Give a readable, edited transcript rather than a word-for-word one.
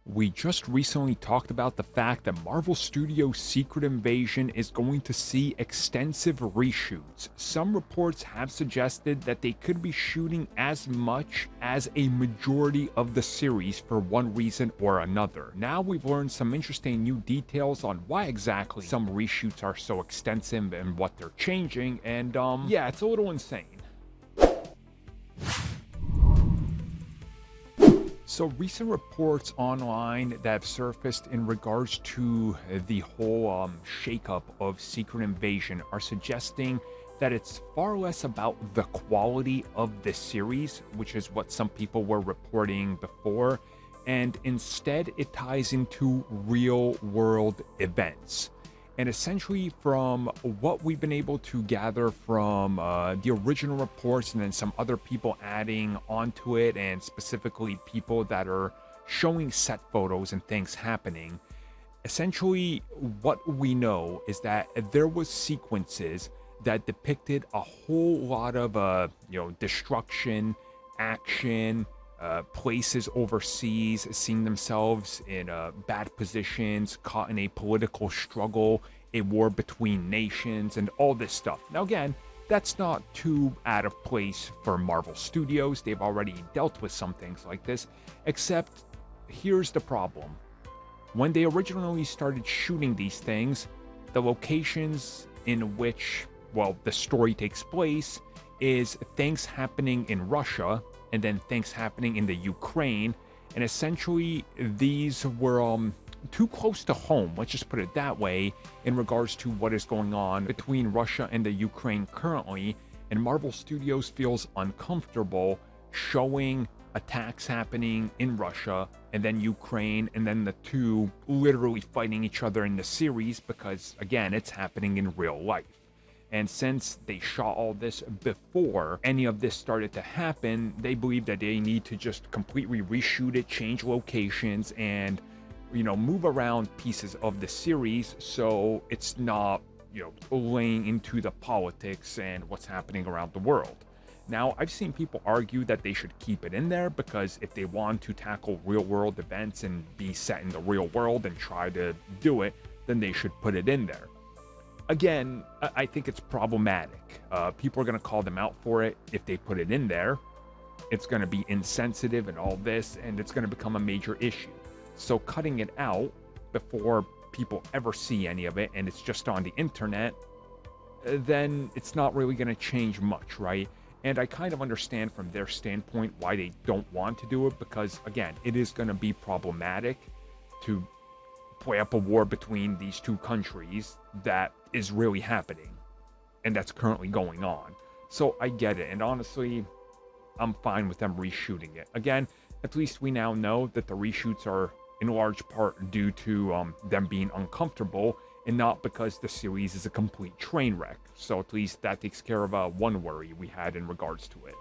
We just recently talked about the fact that Marvel Studios' Secret Invasion is going to see extensive reshoots. Some reports have suggested that they could be shooting as much as a majority of the series for one reason or another. Now we've learned some interesting new details on why exactly some reshoots are so extensive and what they're changing, and yeah, it's a little insane. So recent reports online that have surfaced in regards to the whole shakeup of Secret Invasion are suggesting that it's far less about the quality of the series, which is what some people were reporting before, and instead it ties into real world events. And essentially, from what we've been able to gather from the original reports and then some other people adding onto it, and specifically people that are showing set photos and things happening, essentially what we know is that there was sequences that depicted a whole lot of destruction, action, places overseas seeing themselves in bad positions, caught in a political struggle, a war between nations, and all this stuff. Now again, that's not too out of place for Marvel Studios. They've already dealt with some things like this, except here's the problem. When they originally started shooting these things, the locations in which, well, the story takes place is things happening in Russia, and then things happening in the Ukraine, and essentially these were too close to home, let's just put it that way, in regards to what is going on between Russia and the Ukraine currently, and Marvel Studios feels uncomfortable showing attacks happening in Russia and then Ukraine, and then the two literally fighting each other in the series because, again, it's happening in real life. And since they shot all this before any of this started to happen, they believe that they need to just completely reshoot it, change locations, and, move around pieces of the series so it's not, laying into the politics and what's happening around the world. Now, I've seen people argue that they should keep it in there because if they want to tackle real world events and be set in the real world and try to do it, then they should put it in there. Again, I think it's problematic. People are going to call them out for it if they put it in there. It's going to be insensitive and all this, and it's going to become a major issue. So cutting it out before people ever see any of it, and it's just on the internet, then it's not really going to change much, right? And I kind of understand from their standpoint why they don't want to do it, because, again, it is going to be problematic to play up a war between these two countries that is really happening and that's currently going on. So I get it, and honestly, I'm fine with them reshooting it. Again, at least we now know that the reshoots are in large part due to them being uncomfortable and not because the series is a complete train wreck. So at least that takes care of one worry we had in regards to it.